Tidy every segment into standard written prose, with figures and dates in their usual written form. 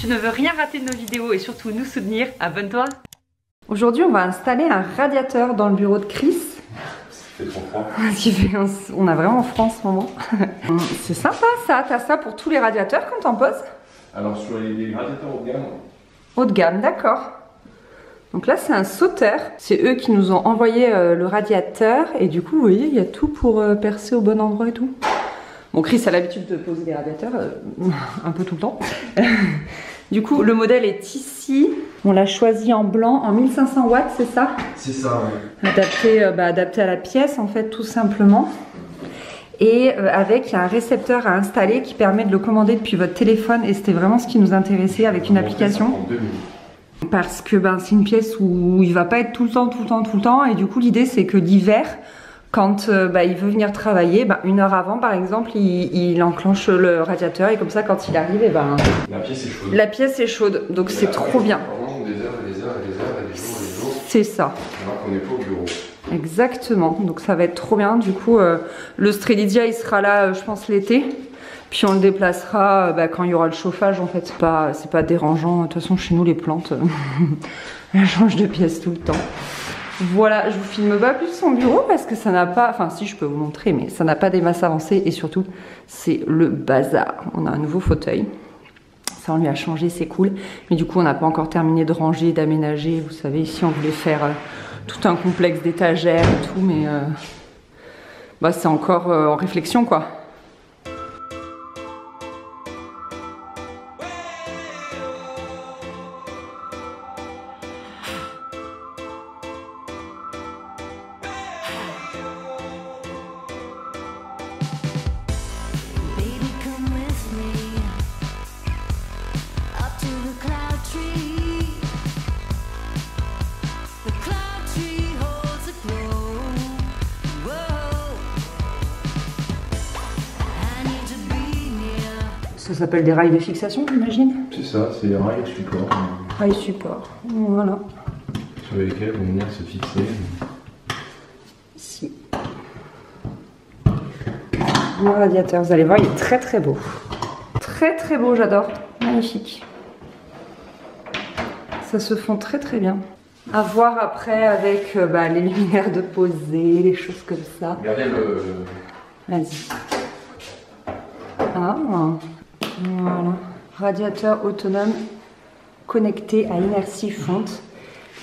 tu ne veux rien rater de nos vidéos et surtout nous soutenir, abonne-toi. Aujourd'hui, on va installer un radiateur dans le bureau de Chris. Ça fait trop froid. On a vraiment froid en ce moment. C'est sympa ça, t'as ça pour tous les radiateurs quand t'en poses? Alors sur les radiateurs haut de gamme. Haut de gamme, d'accord. Donc là, c'est un sauteur. C'est eux qui nous ont envoyé le radiateur. Et du coup, vous voyez, il y a tout pour percer au bon endroit et tout. Bon, Chris a l'habitude de poser des radiateurs un peu tout le temps. Du coup, le modèle est ici. On l'a choisi en blanc, en 1500 watts, c'est ça? C'est ça, ouais. Adapté à la pièce, en fait, tout simplement. Et avec un récepteur à installer qui permet de le commander depuis votre téléphone. Et c'était vraiment ce qui nous intéressait avec une application. Parce que c'est une pièce où il va pas être tout le temps. Et du coup, l'idée, c'est que l'hiver, quand il veut venir travailler, une heure avant, par exemple, il enclenche le radiateur. Et comme ça, quand il arrive, la pièce est chaude. La pièce est chaude. Donc c'est trop bien. Des heures et des heures et des heures et des jours et des jours. C'est ça. Alors qu'on n'est pas au bureau. Exactement. Donc ça va être trop bien. Du coup, le Strelidia, il sera là, je pense, l'été. Puis on le déplacera quand il y aura le chauffage, en fait. C'est pas dérangeant. De toute façon, chez nous, les plantes, elles changent de pièce tout le temps. Voilà, je vous filme pas plus son bureau parce que ça n'a pas... Enfin, si, je peux vous montrer, mais ça n'a pas des masses avancées. Et surtout, c'est le bazar. On a un nouveau fauteuil. Ça, on lui a changé, c'est cool. Mais du coup, on n'a pas encore terminé de ranger, d'aménager. Vous savez, ici, on voulait faire tout un complexe d'étagères et tout. Mais c'est encore en réflexion, quoi. Ça s'appelle des rails de fixation, j'imagine? C'est ça, c'est des rails support. Rails support, voilà. Sur lesquels vont venir se fixer. Ici. Le radiateur, vous allez voir, il est très très beau. Très très beau, j'adore. Magnifique. Ça se fond très très bien. À voir après avec les lumières de poser, les choses comme ça. Regardez le... Vas-y. Ah, voilà. Radiateur autonome connecté à inertie fonte.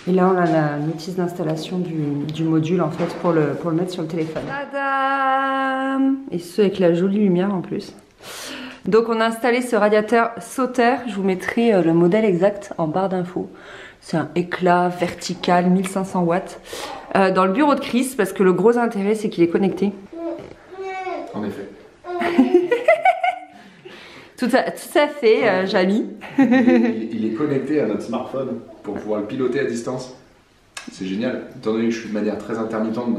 Et là, on a la notice d'installation du module en fait pour le mettre sur le téléphone. Tadam! Et ce avec la jolie lumière en plus. Donc on a installé ce radiateur sauteur. Je vous mettrai le modèle exact en barre d'infos. C'est un éclat vertical 1500 watts dans le bureau de Chris parce que le gros intérêt c'est qu'il est connecté. En effet. Tout à fait, Jamy. Il est connecté à notre smartphone pour pouvoir le piloter à distance. C'est génial. Étant donné que je suis de manière très intermittente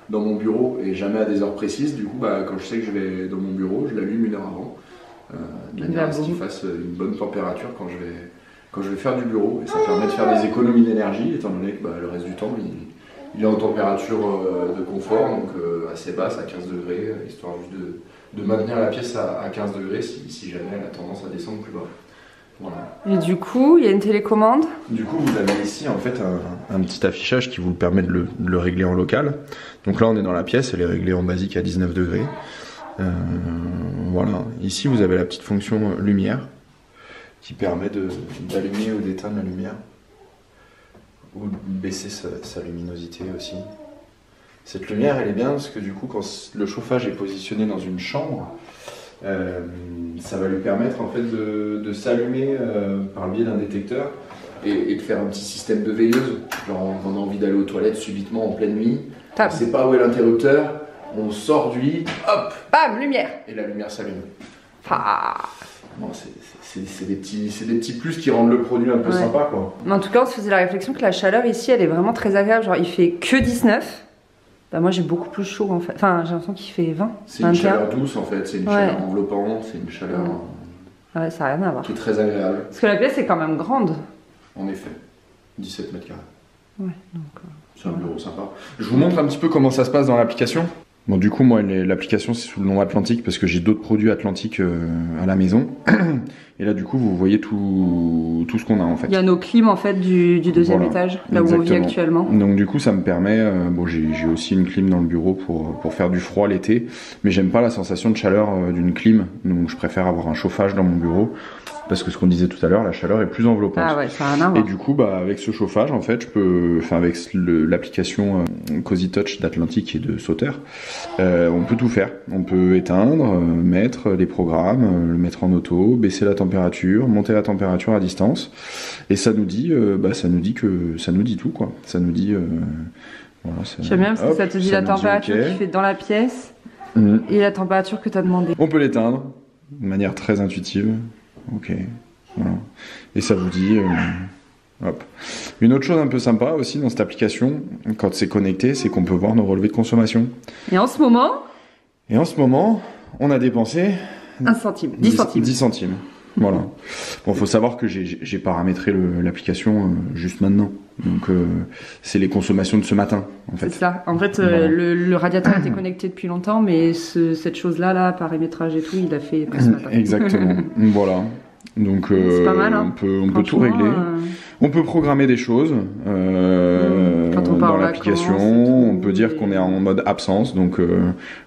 dans mon bureau et jamais à des heures précises, du coup, quand je sais que je vais dans mon bureau, je l'allume une heure avant, de manière à ce qu'il fasse une bonne température quand je vais faire du bureau. Et ça permet de faire des économies d'énergie, étant donné que le reste du temps, il est en température de confort, donc assez basse, à 15 degrés, histoire juste de maintenir la pièce à 15 degrés si jamais elle a tendance à descendre plus bas. Voilà. Et du coup, il y a une télécommande. Du coup, vous avez ici en fait un petit affichage qui vous permet de le régler en local. Donc là, on est dans la pièce, elle est réglée en basique à 19 degrés. Voilà. Ici, vous avez la petite fonction lumière qui permet d'allumer ou d'éteindre la lumière ou de baisser sa luminosité aussi. Cette lumière, elle est bien parce que du coup, quand le chauffage est positionné dans une chambre, ça va lui permettre en fait de s'allumer par le biais d'un détecteur et de faire un petit système de veilleuse. Genre, on a envie d'aller aux toilettes subitement en pleine nuit, on ne sait pas où est l'interrupteur, on sort du lit, hop, bam, lumière. Et la lumière s'allume. Ah. Bon, c'est des petits plus qui rendent le produit un peu sympa, quoi. Mais en tout cas, on se faisait la réflexion que la chaleur ici, elle est vraiment très agréable. Genre, il fait que 19. Moi j'ai beaucoup plus chaud en fait, enfin j'ai l'impression qu'il fait 20. C'est une chaleur douce en fait, c'est une chaleur enveloppante, c'est une chaleur ça n'a rien à voir. Qui est très agréable. Parce que la pièce est quand même grande. En effet, 17 mètres carrés. Ouais, donc... c'est un bureau sympa. Je vous montre un petit peu comment ça se passe dans l'application. Bon, du coup, moi, l'application, c'est sous le nom Atlantique parce que j'ai d'autres produits Atlantique à la maison. Et là, du coup, vous voyez tout ce qu'on a, en fait. Il y a nos clims, en fait, du deuxième étage, là où on vit actuellement. Donc, du coup, ça me permet... bon, j'ai aussi une clim dans le bureau pour faire du froid l'été. Mais j'aime pas la sensation de chaleur d'une clim. Donc, je préfère avoir un chauffage dans mon bureau. Parce que ce qu'on disait tout à l'heure, la chaleur est plus enveloppante. Ah ouais, ça a un arbre. Et du coup, bah, avec ce chauffage, en fait, je peux, enfin, avec l'application Cozy Touch d'Atlantique et de Sauter, on peut tout faire. On peut éteindre, mettre les programmes, le mettre en auto, baisser la température, monter la température à distance. Et ça nous dit, ça nous dit tout, quoi. Ça nous dit, voilà. J'aime bien parce que ça te dit la température qu'il fait dans la pièce et la température que tu as demandé. On peut l'éteindre de manière très intuitive. Ok, voilà. Et ça vous dit... hop. Une autre chose un peu sympa aussi dans cette application, quand c'est connecté, c'est qu'on peut voir nos relevés de consommation. Et en ce moment, on a dépensé... 1 centime, 10 centimes. 10 centimes, voilà. Bon, faut savoir que j'ai paramétré l'application juste maintenant. Donc, c'est les consommations de ce matin, en fait. C'est ça. En fait, voilà. le radiateur était connecté depuis longtemps, mais cette chose-là, paramétrage et tout, il a fait ce matin. Exactement. Voilà. Donc, c'est pas mal, hein. on peut tout régler. On peut programmer des choses dans l'application. On peut dire qu'on est en mode absence. Donc,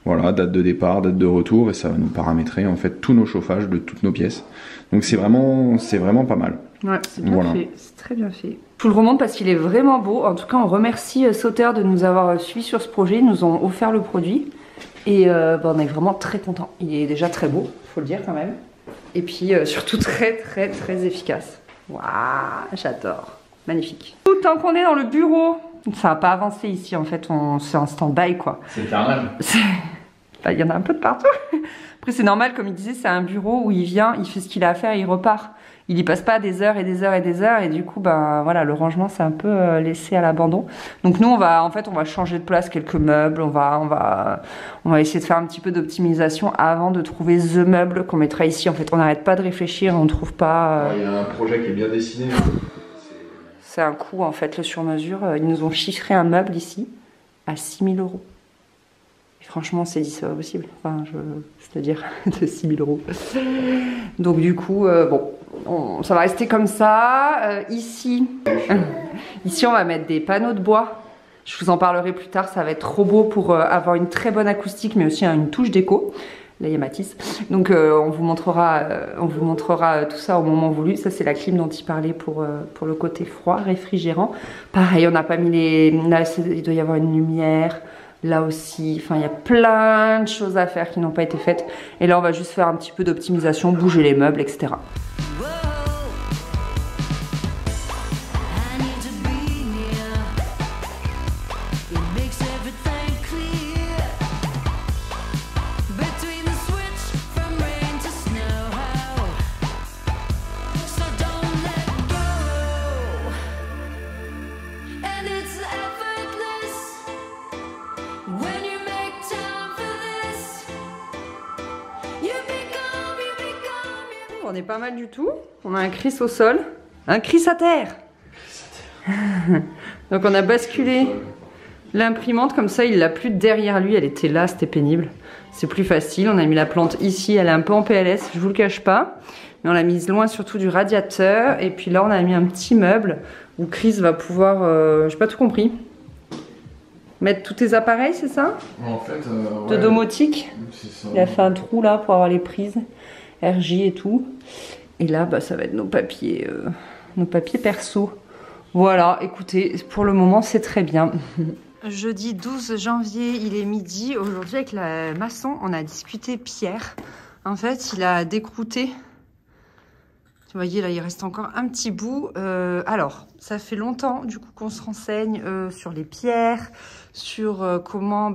voilà, date de départ, date de retour. Et ça va nous paramétrer, en fait, tous nos chauffages de toutes nos pièces. Donc, c'est vraiment pas mal. Ouais, c'est bien fait. C'est très bien fait. Je vous le remonte parce qu'il est vraiment beau. En tout cas, on remercie Sauter de nous avoir suivis sur ce projet. Ils nous ont offert le produit. Et on est vraiment très contents. Il est déjà très beau, faut le dire quand même. Et puis surtout très efficace. Waouh, j'adore. Magnifique. Tant qu'on est dans le bureau, ça n'a pas avancé ici en fait. C'est en stand-by quoi. C'est carrément. Il y en a un peu de partout. Après c'est normal, comme il disait, c'est un bureau où il vient, il fait ce qu'il a à faire et il repart. Il y passe pas des heures et des heures et des heures et du coup voilà, le rangement c'est un peu laissé à l'abandon. Donc nous on va changer de place quelques meubles, on va essayer de faire un petit peu d'optimisation avant de trouver the meuble qu'on mettra ici. En fait on n'arrête pas de réfléchir, on trouve pas. Il y a un projet qui est bien dessiné. C'est un coût en fait, le sur-mesure. Ils nous ont chiffré un meuble ici à 6 000 €. Franchement, c'est dit, c'est pas possible. Enfin, c'est-à-dire de 6 000 €. Donc du coup, ça va rester comme ça. Ici, on va mettre des panneaux de bois. Je vous en parlerai plus tard. Ça va être trop beau pour avoir une très bonne acoustique, mais aussi une touche d'écho. Là, il y a Mathis. Donc, on vous montrera tout ça au moment voulu. Ça, c'est la clim dont il parlait pour le côté froid, réfrigérant. Pareil, on n'a pas mis là, il doit y avoir une lumière. Là aussi, enfin il y a plein de choses à faire qui n'ont pas été faites. Et là on va juste faire un petit peu d'optimisation, bouger les meubles, etc. On est pas mal du tout. On a un Chris au sol, un Chris à terre. Donc on a basculé l'imprimante comme ça, il l'a plus derrière lui. Elle était là, c'était pénible. C'est plus facile. On a mis la plante ici, elle est un peu en PLS, je vous le cache pas. Mais on l'a mise loin surtout du radiateur. Et puis là on a mis un petit meuble où Chris va pouvoir, j'ai pas tout compris, mettre tous tes appareils, c'est ça? En fait, de domotique. Ça. Il a fait un trou là pour avoir les prises RJ et tout. Et là, ça va être nos papiers perso. Voilà, écoutez, pour le moment, c'est très bien. Jeudi 12 janvier, il est midi. Aujourd'hui, avec la maçon, on a discuté pierre. En fait, il a décrouté. Vous voyez, là, il reste encore un petit bout. Alors, ça fait longtemps, du coup, qu'on se renseigne sur les pierres, sur comment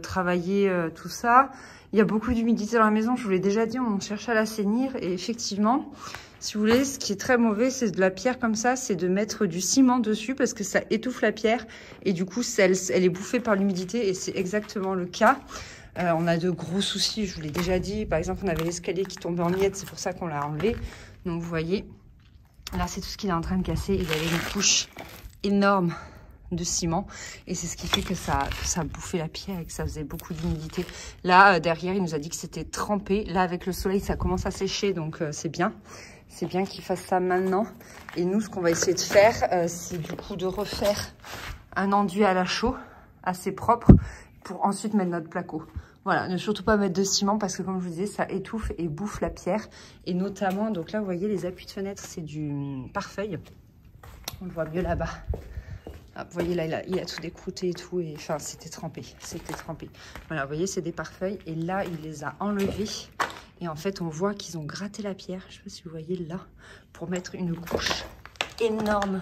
travailler tout ça. Il y a beaucoup d'humidité dans la maison, je vous l'ai déjà dit, on cherche à l'assainir. Et effectivement, si vous voulez, ce qui est très mauvais, c'est de la pierre comme ça, c'est de mettre du ciment dessus parce que ça étouffe la pierre. Et du coup, elle est bouffée par l'humidité et c'est exactement le cas. On a de gros soucis, je vous l'ai déjà dit. Par exemple, on avait l'escalier qui tombait en miettes, c'est pour ça qu'on l'a enlevé. Donc vous voyez, là c'est tout ce qu'il est en train de casser. Il avait une couche énorme de ciment. Et c'est ce qui fait que ça bouffait la pierre et que ça faisait beaucoup d'humidité. Là, derrière, il nous a dit que c'était trempé. Là, avec le soleil, ça commence à sécher, donc c'est bien. C'est bien qu'il fasse ça maintenant. Et nous, ce qu'on va essayer de faire, c'est du coup de refaire un enduit à la chaux, assez propre, pour ensuite mettre notre placo. Voilà, ne surtout pas mettre de ciment parce que comme je vous disais, ça étouffe et bouffe la pierre. Et notamment, donc là, vous voyez, les appuis de fenêtre, c'est du pare-feuille. On le voit mieux là-bas. Ah, vous voyez, là, il a tout décrouté et tout. Et, enfin, c'était trempé. C'était trempé. Voilà, vous voyez, c'est des pare-feuilles. Et là, il les a enlevés. Et en fait, on voit qu'ils ont gratté la pierre. Je ne sais pas si vous voyez là, pour mettre une couche énorme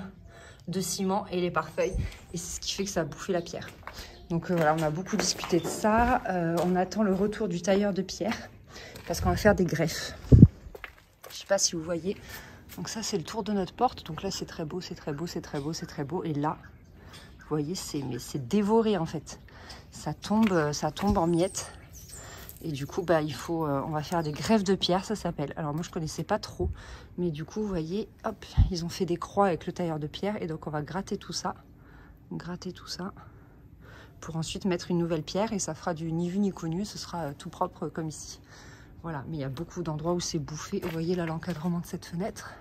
de ciment et les pare-feuilles. Et c'est ce qui fait que ça a bouffé la pierre. Donc voilà, on a beaucoup discuté de ça. On attend le retour du tailleur de pierre parce qu'on va faire des greffes. Je ne sais pas si vous voyez. Donc ça, c'est le tour de notre porte. Donc là, c'est très beau, c'est très beau, c'est très beau, c'est très beau. Et là, vous voyez, c'est dévoré en fait. Ça tombe en miettes. Et du coup, bah, on va faire des greffes de pierre, ça s'appelle. Alors moi, je ne connaissais pas trop. Mais du coup, vous voyez, hop, ils ont fait des croix avec le tailleur de pierre. Et donc, on va gratter tout ça. Pour ensuite mettre une nouvelle pierre et ça fera du ni vu ni connu, ce sera tout propre comme ici. Voilà, mais il y a beaucoup d'endroits où c'est bouffé. Vous voyez là l'encadrement de cette fenêtre.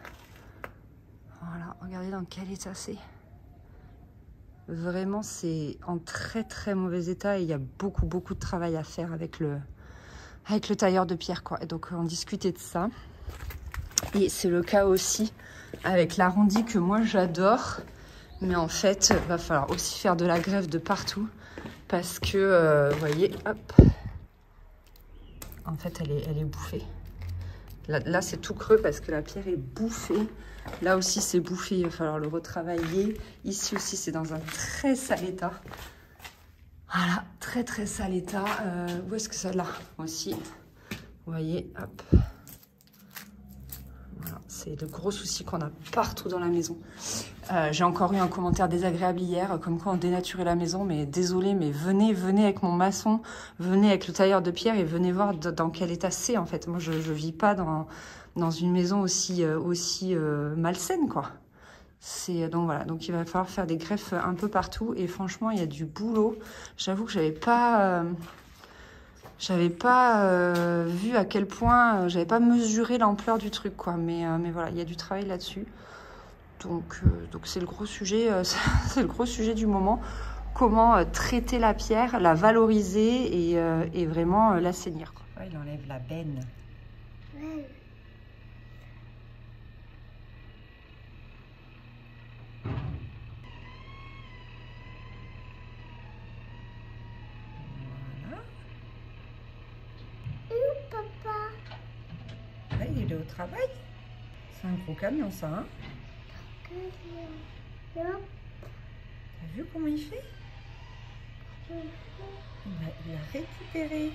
Voilà, regardez dans quel état c'est. Vraiment, c'est en très très mauvais état et il y a beaucoup de travail à faire avec le tailleur de pierre, quoi. Et donc on discutait de ça. Et c'est le cas aussi avec l'arrondi que moi j'adore. Mais en fait, il va falloir aussi faire de la greffe de partout. Parce que, vous voyez, hop. En fait, elle est bouffée. Là c'est tout creux parce que la pierre est bouffée. Là aussi, c'est bouffé. Il va falloir le retravailler. Ici aussi, c'est dans un très sale état. Voilà, très sale état. Où est-ce que ça là aussi? Vous voyez, hop. Voilà, c'est le gros souci qu'on a partout dans la maison. J'ai encore eu un commentaire désagréable hier, comme quoi on dénaturait la maison, mais désolé, mais venez avec mon maçon, venez avec le tailleur de pierre et venez voir dans quel état c'est en fait. Moi, je vis pas dans une maison aussi malsaine, quoi. Donc voilà, donc il va falloir faire des greffes un peu partout et franchement, il y a du boulot. J'avoue que j'avais pas vu à quel point, j'avais pas mesuré l'ampleur du truc, quoi. Mais voilà, il y a du travail là-dessus. Donc c'est le gros sujet, c'est le gros sujet du moment. Comment traiter la pierre, la valoriser et vraiment l'assainir. Il enlève la benne. Ouais. Voilà. Papa. Ouais, il est au travail. C'est un gros camion, ça, hein? T'as vu comment il fait? Il a récupéré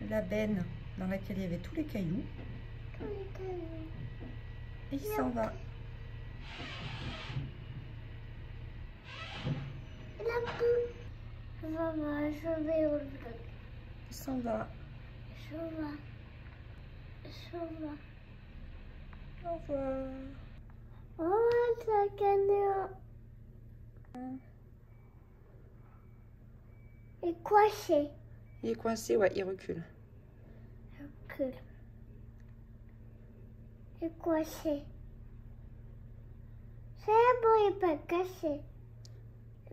la benne dans laquelle il y avait tous les cailloux. Et il s'en va. Il s'en va. Au revoir. Oh, ça gagne. Il est coincé. Il est coincé, ouais, il recule. Il est coincé. C'est bon, il n'est pas cassé.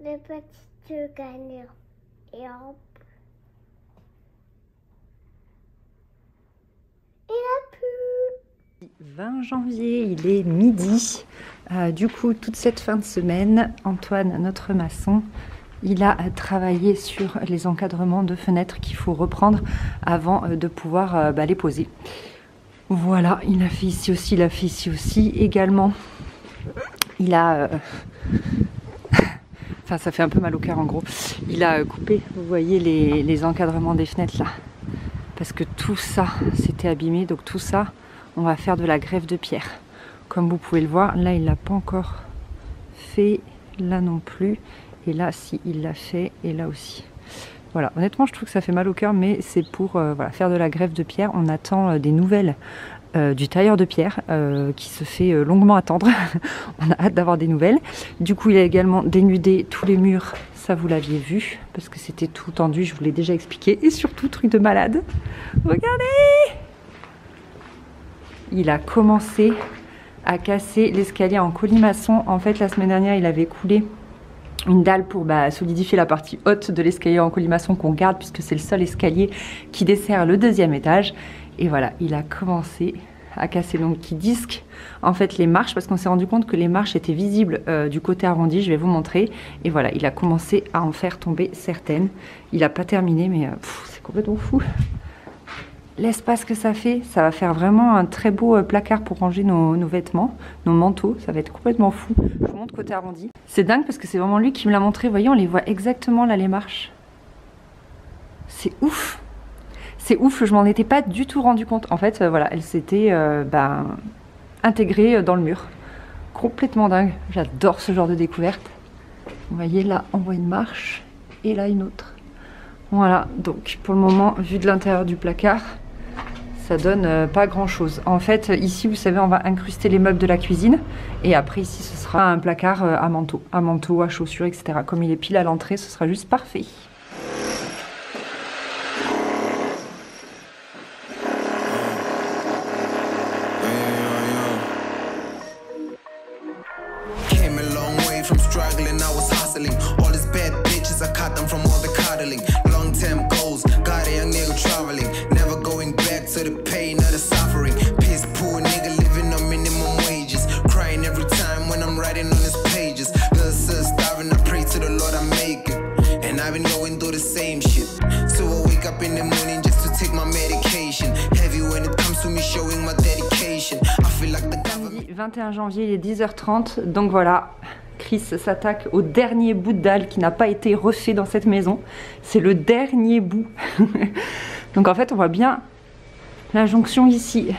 Le petit gagnant. Et hop. Il a pu. 20 janvier, il est midi. Du coup, toute cette fin de semaine, Antoine, notre maçon, il a travaillé sur les encadrements de fenêtres qu'il faut reprendre avant de pouvoir les poser. Voilà, il a fait ici aussi, il a fait ici aussi. Également, il a... Enfin, ça fait un peu mal au cœur en gros. Il a coupé, vous voyez, les encadrements des fenêtres là. Parce que tout ça, c'était abîmé. Donc tout ça, on va faire de la greffe de pierre. Comme vous pouvez le voir, là, il ne l'a pas encore fait. Là non plus. Et là, si, il l'a fait. Et là aussi. Voilà, honnêtement, je trouve que ça fait mal au cœur. Mais c'est pour voilà, faire de la greffe de pierre. On attend des nouvelles du tailleur de pierre qui se fait longuement attendre. On a hâte d'avoir des nouvelles. Du coup, il a également dénudé tous les murs. Ça, vous l'aviez vu, parce que c'était tout tendu, je vous l'ai déjà expliqué. Et surtout, truc de malade. Regardez! Il a commencé à casser l'escalier en colimaçon. En fait, la semaine dernière, il avait coulé une dalle pour solidifier la partie haute de l'escalier en colimaçon qu'on garde, puisque c'est le seul escalier qui dessert le 2e étage. Et voilà, il a commencé à casser donc qui disque en fait les marches, parce qu'on s'est rendu compte que les marches étaient visibles du côté arrondi. Je vais vous montrer. Et voilà, il a commencé à en faire tomber certaines. Il n'a pas terminé, mais c'est complètement fou. L'espace que ça fait, ça va faire vraiment un très beau placard pour ranger nos vêtements, nos manteaux. Ça va être complètement fou. Je vous montre côté arrondi. C'est dingue parce que c'est vraiment lui qui me l'a montré. Vous voyez, on les voit exactement là, les marches. C'est ouf. C'est ouf, je m'en étais pas du tout rendu compte. En fait, voilà, elle s'était intégrée dans le mur. Complètement dingue. J'adore ce genre de découverte. Vous voyez, là, on voit une marche et là, une autre. Voilà, donc pour le moment, vu de l'intérieur du placard, ça donne pas grand-chose. En fait, ici, vous savez, on va incruster les meubles de la cuisine. Et après, ici, ce sera un placard à manteau, à chaussures, etc. Comme il est pile à l'entrée, ce sera juste parfait. Samedi 21 janvier, il est 10h30, donc voilà, Chris s'attaque au dernier bout de dalle qui n'a pas été refait dans cette maison. C'est le dernier bout. Donc en fait, on voit bien la jonction ici.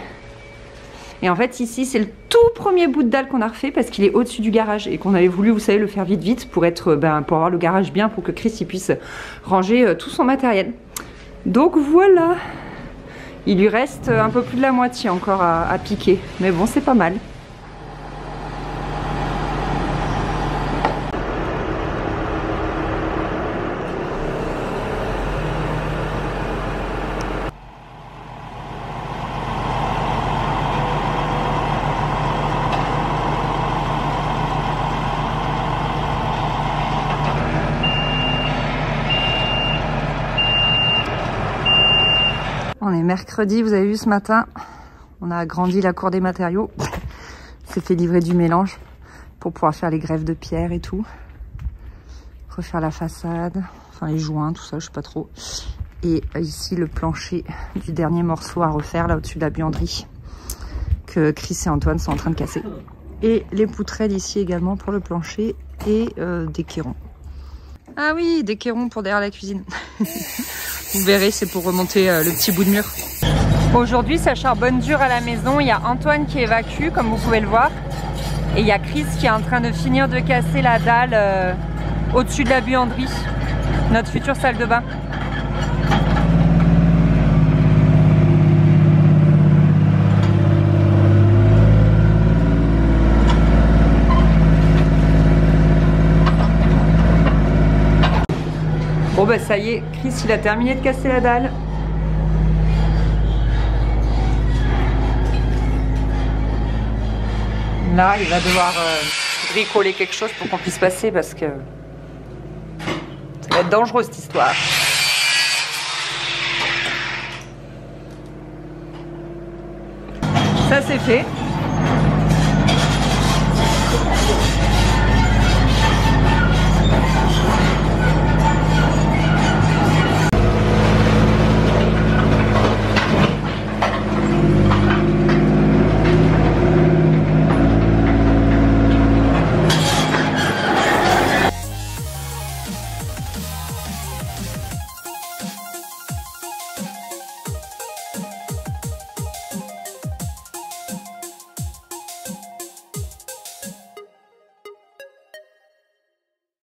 Et en fait, ici, c'est le tout premier bout de dalle qu'on a refait parce qu'il est au-dessus du garage et qu'on avait voulu, vous savez, le faire vite pour être, pour avoir le garage bien, pour que Chris il puisse ranger tout son matériel. Donc voilà. Il lui reste un peu plus de la moitié encore à piquer. Mais bon, c'est pas mal. On est mercredi, vous avez vu ce matin, on a agrandi la cour des matériaux. C'est fait livrer du mélange pour pouvoir faire les greffes de pierre et tout. Refaire la façade, enfin les joints, tout ça, je sais pas trop. Et ici le plancher du dernier morceau à refaire là au-dessus de la buanderie que Chris et Antoine sont en train de casser. Et les poutrelles ici également pour le plancher et des cairons. Ah oui, des cairons pour derrière la cuisine. Vous verrez, c'est pour remonter le petit bout de mur. Aujourd'hui, ça charbonne dur à la maison. Il y a Antoine qui évacue, comme vous pouvez le voir. Et il y a Chris qui est en train de finir de casser la dalle au-dessus de la buanderie. Notre future salle de bain. Bon bah ça y est, Chris il a terminé de casser la dalle. Là il va devoir bricoler quelque chose pour qu'on puisse passer parce que ça va être dangereux cette histoire. Ça c'est fait.